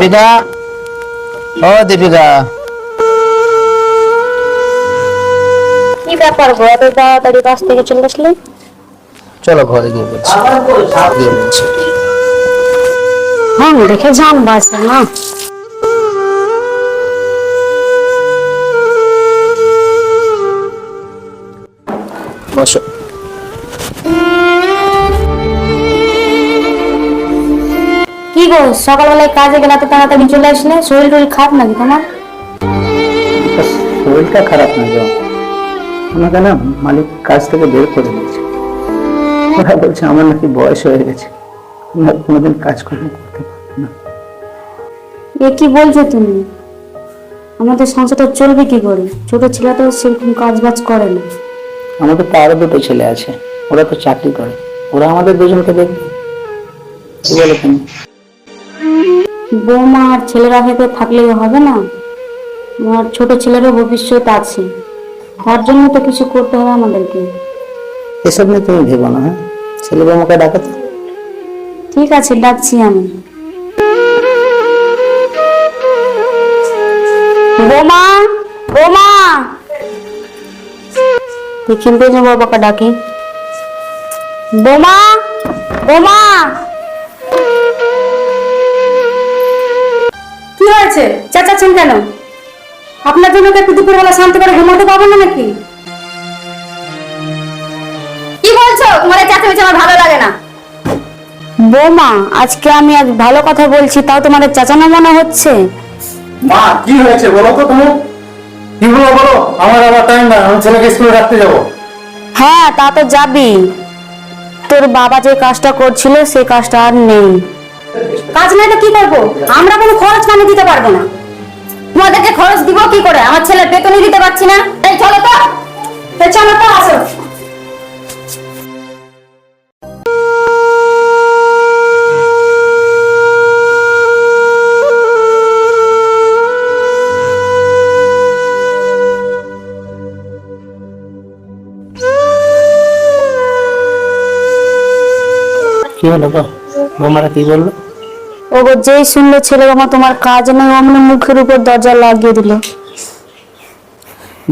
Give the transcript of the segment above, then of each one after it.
দীপিকা, ও দীপিকা, কি ব্যাপার গো, এত তাড়াতাড়ি কাজ থেকে চলে আসলে? চলো ঘরে গিয়ে বলছি। হ্যাঁ দেখে যান বাসে না। বসো। কি গো, সকালবেলায় কাজে গেলে এত তাড়াতাড়ি চলে আসলে? শরীর টরীর খারাপ নাকি তোমার? শরীরটা খারাপ না যাও, আমাকে না মালিক কাজ থেকে বের করে দিয়েছে। ওরা বলছে আমার নাকি বয়স হয়ে গেছে, আমি আর কোনোদিন কাজকর্ম করতে পারবো না। এ কি বলছো তুমি? আমাদের সংসারটা চলবে কি করে? ছোট ছেলে তো সেরকম কাজ বাজ করে না। আমাদের তো আরো দুটো ছেলে আছে, ওরা তো চাকরি করে, ওরা আমাদের দুজনকে দেখবে। কি বলো তুমি? বৌমা আর ছেলেরা হয়তো থাকলেই হবে না, আমার ছোট ছেলেরও ভবিষ্যৎ আছে, তার জন্য তো কিছু করতে হবে আমাদেরকে। এসব নিয়ে তুমি ভেবো না, হ্যাঁ? ছেলে বৌমাকে ডাকাতে। ঠিক আছে, ডাকছি আমি। বৌমা, বৌমা, দেখি বেজে বাবাকে ডাকি। বৌমা, বৌমা। কি হয়েছে, চেঁচাচ্ছেন কেন? আপনার জন্য কি একটু দুপুরবেলা শান্তি করে ঘুমাতে পারবো না নাকি? কি বলছো? তোমার চেঁচামেচি আমার ভালো লাগে না। বৌমা, আজকে আমি আজ ভালো কথা বলছি, তাও তোমার চেঁচানো মনে হচ্ছে। মা কি হয়েছে বলো তো তুমি? কি বলো বলো, আমার আবার টাইম না, আমি ছেলেকে স্কুলে রাখতে যাবো। হ্যাঁ তা তো যাবি, তোর বাবা যে কাজটা করছিল সেই কাজটা আর নেই। কাজ নেই তো কি করবো? আমরা কোনো খরচ পানি দিতে পারবো না। তোমাদেরকে খরচ দিব কি করে? আমার ছেলের বেতনই দিতে পারছি না। এই চলো তো, এই চলো তো, আসো। কি হলো গো, বৌমারা কি বললো? ও গো, যেই শুনলো ছেলে বাবা তোমার কাজ নেই, অমনি মুখের উপর দরজা লাগিয়ে দিল।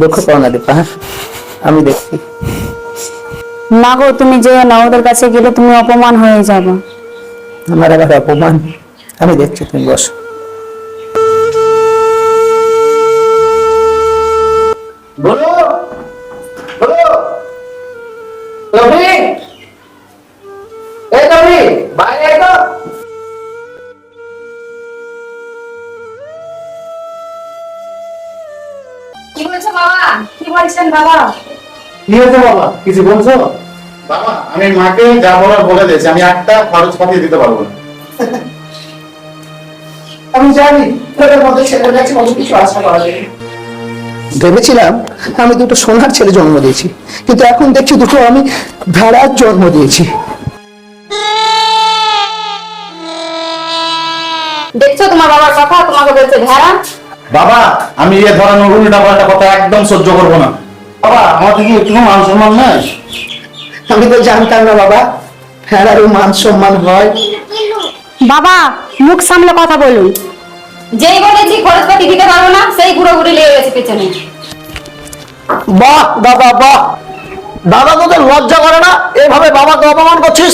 দুঃখ পাও না দীপা, হ্যাঁ আমি দেখছি। না গো, তুমি যেও না, ওদের কাছে গেলে তুমি অপমান হয়ে যাবে। আমার আবার অপমান? আমি দেখছি, তুমি বসো। বলো বলো, রবি, এই রবি, বাইরে আয় তো। কি বলছো বাবা? কি বলছেন বাবা? কি হয়েছে বাবা, কিছু বলছো? বাবা আমি মাকে যা বলার বলে দিয়েছি, আমি একটা খরচ পাঠিয়ে দিতে পারবো না। আমি জানি তোদের মধ্যে ছেলের কাছে কত কিছু আশা করা যায়। ভেবেছিলাম আমি দুটো সোনার ছেলে জন্ম দিয়েছি, কিন্তু এখন দেখছি দুটো আমি ভেড়ার জন্ম দিয়েছি। দেখছো তোমার বাবার কথা, তোমাকে বলছে ভেড়া। বাবা আমি এ ধরনের উল্টা পাল্টা কথা একদম সহ্য করবো না। বাবা আমাদের কি একটু মান সম্মান নাই? আমি তো জানতাম না বাবা, ভেড়ারও মান সম্মান হয়। বাবা মুখ সামলে কথা বলুন। যেই বলেছি খরচপাতি দিতে পারবো না, সেই ঘুরে ঘুরে লেগে গেছে পেছনে। বাহ বাবা বাহ, দাদা তোদের লজ্জা করে না? এভাবে বাবাকে অপমান করছিস?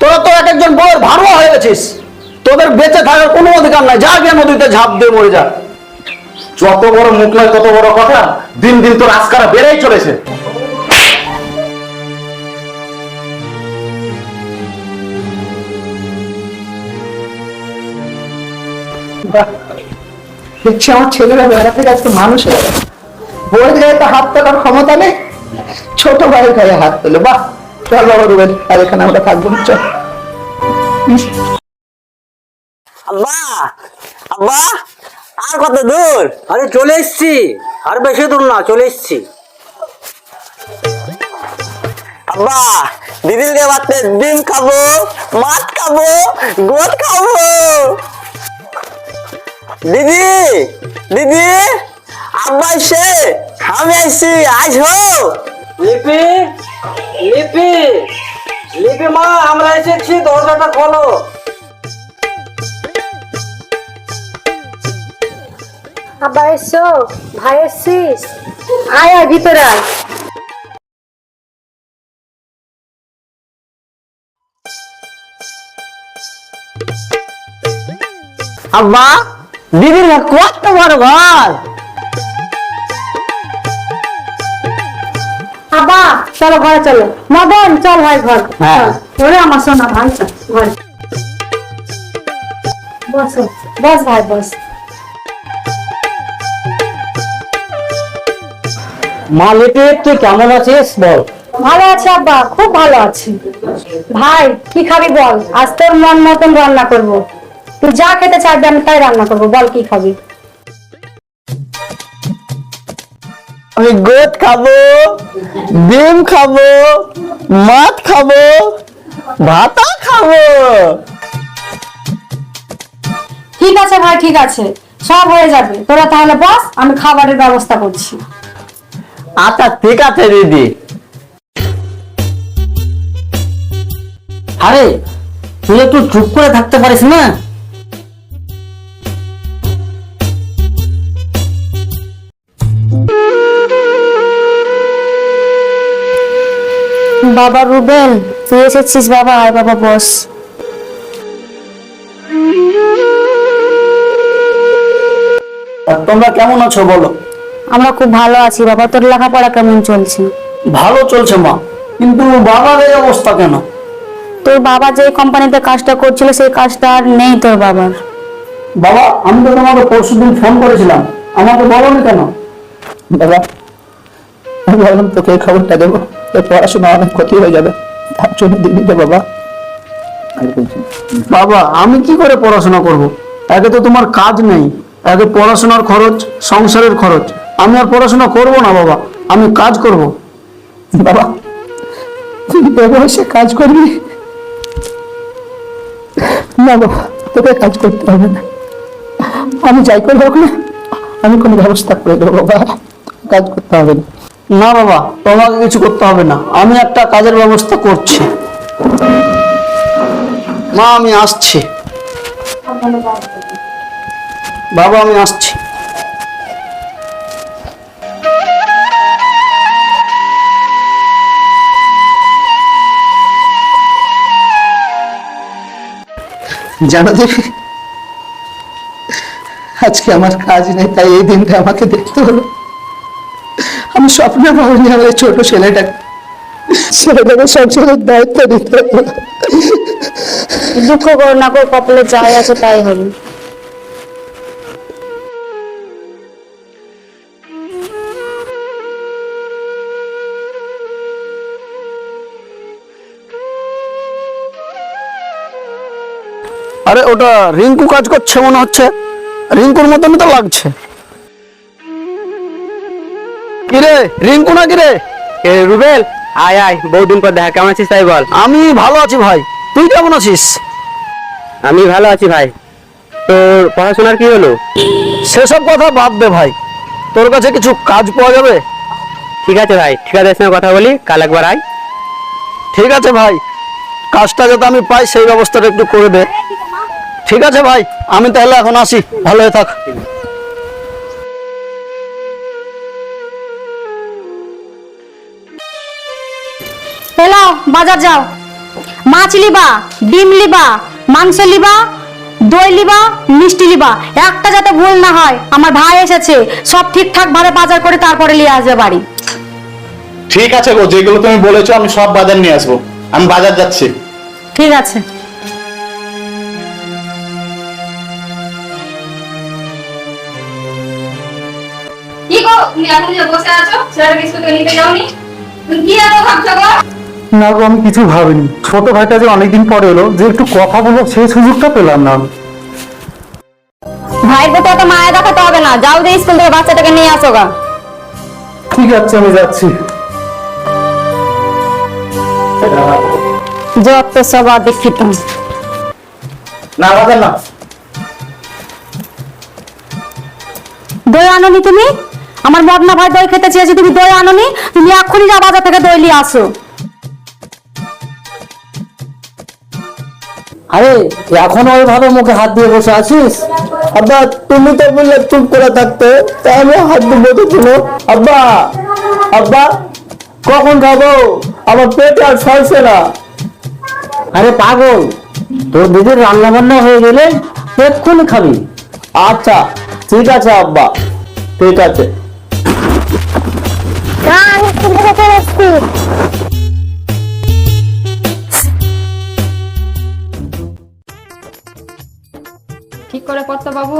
তোরা তো এক একজন বউয়ের ভাড়ুয়া হয়ে গেছিস, তোদের বেঁচে থাকার কোনো অধিকার নাই। যা গিয়ে নদীতে ঝাঁপ দিয়ে মরে যা। যত বড় মুখ নয় তত বড় কথা, দিন দিন তোর আজকারা বেড়েই চলেছে। বাহ, দেখছি আমার ছেলেরা বেড়া থেকে আজকে মানুষ হয়ে গেছে। বউয়ের গায়ে তো হাত তোলার ক্ষমতা নেই, ছোট ভাইয়ের গায়ে হাত তোলে। বাহ, চল বাবা রুবেল, আর এখানে আমরা থাকবো না, চল। আব্বা, আব্বা, আর কত দূর? আরে চলে এসছি, আর বেশি দূর না, চলে এসছি। আব্বা, দিদিকে বাড়তে ডিম খাবো, মাছ খাবো, গোদ খাবো। দিদি, দিদি, আব্বা এসে, আমি আইসি, আসো। লিপি, লিপি, লিপি মা, আমরা এসেছি, দরজাটা খোলো। বাবা এসছো, ভাই এসছিস? আয় আয় ভিতরে আয়। আব্বা, দিদির ঘর কত বড় ঘর। বাবা চলো ঘরে চলো। মদন চল ভাই ঘর। হ্যাঁ। ওরে আমার সোনা ভাই চল ঘরে। বস বস ভাই বস। মা লেটে তুই কেমন আছিস বল? ভালো আছে আব্বা, খুব ভালো আছি। ভাই কি খাবি বল, আজ তোর মন মতন রান্না করবো। তুই যা খেতে চাইবি আমি তাই রান্না করবো, বল কি খাবি? আমি গোট খাবো, ডিম খাবো, মাছ খাবো, ভাতা খাবো। ঠিক আছে ভাই ঠিক আছে, সব হয়ে যাবে। তোরা তাহলে বস, আমি খাবারের ব্যবস্থা করছি। আচ্ছা ঠিক আছে দিদি। আরে তুই একটু চুপ করে থাকতে পারিস না? বাবা রুবেল তুই এসেছিস? বাবা আয় বাবা বস। তোমরা কেমন আছো বলো? আমরা খুব ভালো আছি বাবা। তোর লেখাপড়া কেমন চলছে? ভালো চলছে মা, কিন্তু বাবার এই অবস্থা কেন? তোর বাবা যে কোম্পানিতে কাজটা করছিল সেই কাজটা আর নেই তোর বাবার। বাবা আমি তো তোমাকে পরশুদিন ফোন করেছিলাম, আমাকে বলোনি কেন? বাবা আমি ভাবলাম তোকে এই খবরটা দেবো, তোর পড়াশোনা অনেক ক্ষতি হয়ে যাবে, তার জন্য দিবি তো বাবা। বাবা আমি কি করে পড়াশোনা করব? একে তো তোমার কাজ নেই, একে পড়াশোনার খরচ, সংসারের খরচ। আমি আর পড়াশোনা করব না বাবা, আমি কাজ করব। বাবা তুই বয়সে কাজ করবি না? বাবা তোকে কাজ করতে হবে না, আমি যাই করে হোক না, আমি কোনো ব্যবস্থা করে দেবো বাবা, কাজ করতে হবে না। না বাবা তোমাকে কিছু করতে হবে না, আমি একটা কাজের ব্যবস্থা করছি। মা আমি আসছি। বাবা আমি আসছি। জানো দেখি আজকে আমার কাজ নেই, তাই এই দিনটা আমাকে দেখতে হলো। আমি স্বপ্নে ভাবিনি আমার এই ছোট ছেলেটাকে সংসারের দায়িত্ব দিতে হলো। দুঃখ করো না, করে কপালে যাই আছে তাই হবে। আরে ওটা রিঙ্কু কাজ করছে মনে হচ্ছে, রিঙ্কুর মতনই তো লাগছে। কিরে রিঙ্কু না কিরে? রুবেল আয় আয়, বহুদিন পর দেখা, কেমন আছিস তাই বল? আমি ভালো আছি ভাই, তুই কেমন আছিস? আমি ভালো আছি ভাই। তোর পড়াশোনার কি হলো? সেসব কথা বাদ দে ভাই, তোর কাছে কিছু কাজ পাওয়া যাবে? ঠিক আছে ভাই, ঠিকাদারের সঙ্গে কথা বলি, কাল একবার আয়। ঠিক আছে ভাই, কাজটা যাতে আমি পাই সেই ব্যবস্থাটা একটু করে দে। ঠিক আছে ভাই, আমি তাহলে এখন আসি, ভালো হয়ে থাক। এলাও বাজার যাও, মাছ লিবা, ডিম লিবা, মাংস লিবা, দই লিবা, মিষ্টি লিবা। একটা যাতে ভুল না হয়। আমার ভাই এসেছে, সব ঠিকঠাক ভাবে বাজার করে তারপরে নিয়ে আসবে বাড়ি। ঠিক আছে গো, যেগুলো তুমি বলেছো আমি সব বাজার নিয়ে আসবো, আমি বাজার যাচ্ছি। ঠিক আছে। কি গো, তুমি এখন যে বসে আছো, ছেলের বিস্কুট নিতে যাওনি? তুমি কি এত ভাবছো গো? না গো, আমি কিছু ভাবিনি। ছোট ভাইটা যে অনেকদিন পরে এলো, যে একটু কথা বলবো সেই সুযোগটা পেলাম না আমি। ভাইয়ের প্রতি অত মায়া দেখাতে হবে না, যাও যে স্কুল থেকে বাচ্চাটাকে নিয়ে আসো গা। ঠিক আছে আমি যাচ্ছি। যত সব অদীক্ষিত। না বাজার না। দই আনোনি তুমি? আমার মদনা ভাই দই খেতে চেয়েছি, তুমি দই আনোনি? তুমি এক্ষুনি যা বাজার থেকে দই নিয়ে আসো। আরে এখনো ওইভাবে মুখে হাত দিয়ে বসে আছিস? আব্বা তুমি তো বললে চুপ করে থাকতে, তাই আমি হাত দিব তো শুনো। আব্বা আব্বা কখন খাবো? আমার পেটে আর সরছে না। আরে পাগল, তোর দিদির রান্না বান্না হয়ে গেলে এক্ষুনি খাবি। আচ্ছা ঠিক আছে আব্বা, ঠিক আছে। ঠিক করে পড়তো বাবু।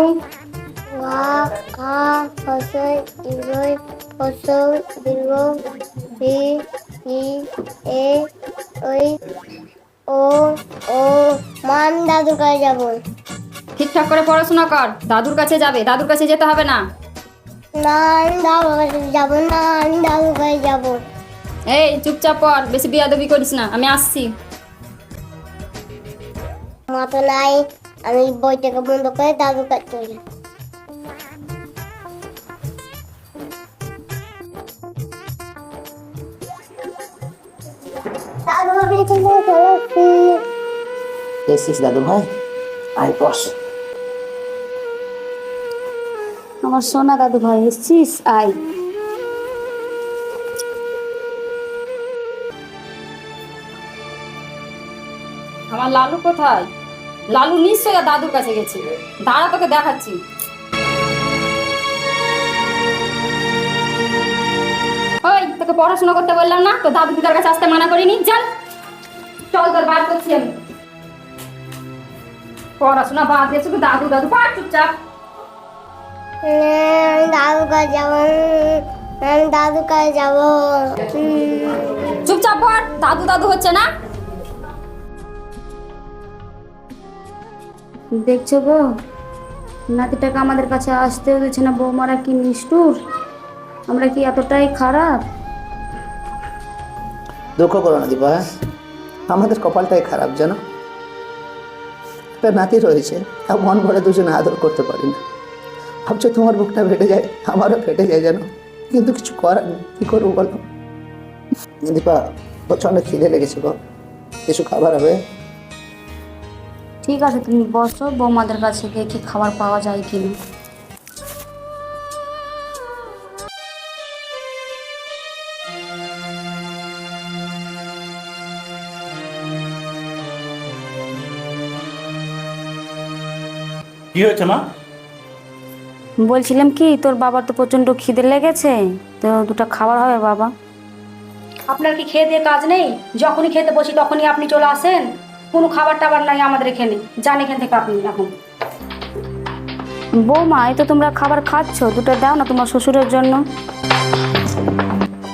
মান দাদুর কাছে যাবো। ঠিকঠাক করে পড়াশোনা কর। দাদুর কাছে যাবে, দাদুর কাছে যেতে হবে না। না আমি দাদুর কাছে যাবো না, আমি দাদুর কাছে যাবো। এই চুপচাপ পড়, বেশি বিয়াদবি করিস না। আমি আসছি। মা তো নাই, আমি বইটাকে বন্ধ করে দাদুর কাছে চলে যাবো। এসিস দাদু ভাই, আয় বস। আমার সোনা দাদু ভাই, এসছিস? আয়। আমার লালু কোথায়? লালু নিশ্চয়ই দাদুর কাছে গেছে। দাঁড়া, তোকে দেখাচ্ছি। ওই তোকে পড়াশোনা করতে বললাম না? তো দাদু দিদার কাছে আসতে মানা করিনি? চল চল, তোর বার করছি আমি। পড়াশোনা বাদ দিয়ে শুধু দাদু দাদু পার, চুপচাপ। আমি দাদুর কাছে যাবো, আমি দাদুর কাছে যাবো। চুপচাপ পড়। দাদু দাদু হচ্ছে না। দেখছো গো, নাতিটাকে আমাদের কাছে আসতেও দিচ্ছে না। বৌমারা কি নিষ্ঠুর! আমরা কি এতটাই খারাপ? দুঃখ করো না দীপা, আমাদের কপালটাই খারাপ জানো। একটা নাতি রয়েছে, তা মন ভরে দুজনে আদর করতে পারি না। ভাবছো তোমার বুকটা ফেটে যায়, আমারও ফেটে যায় জানো, কিন্তু কিছু করার নেই। কি করবো বলো? দীপা প্রচন্ড খিদে লেগেছে গো, কিছু খাবার হবে? ঠিক আছে, তুমি বসো, বৌমাদের কাছে গিয়ে কি খাবার পাওয়া যায় কিনা। কি হয়েছে মা? বলছিলাম কি, তোর বাবার তো প্রচন্ড খিদে লেগেছে, তো দুটো খাবার হবে বাবা। আপনার কি খেয়ে দিয়ে কাজ নেই? যখনই খেতে বসি তখনই আপনি চলে আসেন। কোনো খাবার টাবার নাই আমাদের এখানে, যান এখান থেকে আপনি এখন। বৌমা, এই তো তোমরা খাবার খাচ্ছ, দুটো দাও না তোমার শ্বশুরের জন্য।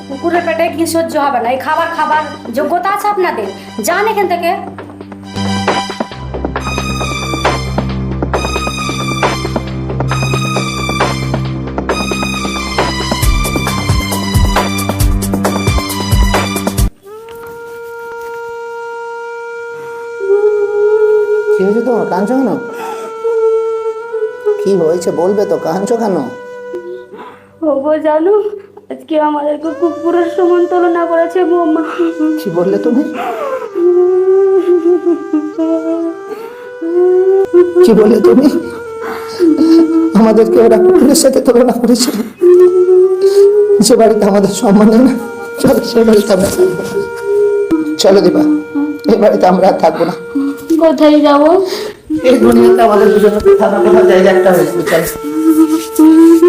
কুকুরের পেটে কি সহ্য হবে না? এই খাবার খাবার যোগ্যতা আছে আপনাদের? যান এখান থেকে। কি হয়েছে তোমার? কাঁদছো কেন? কি হয়েছে বলবে তো, কাঁদছো কেন? ওগো জানো, আজকে আমাদেরকে কুকুরের সমান তুলনা করেছে বৌমা। কি বললে তুমি? কি বললে তুমি? আমাদেরকে ওরা কুকুরের সাথে তুলনা করেছে। যে বাড়িতে আমাদের সম্মান নেই না, চলো সে বাড়িতে আমরা থাকবো। চলো দীপা, এই বাড়িতে আমরা আর থাকবো না। কোথায় যাবো? এই দুনিয়াতে আমাদের দুজনের কোথাও না কোথাও জায়গা একটা হয়েছে। চলো।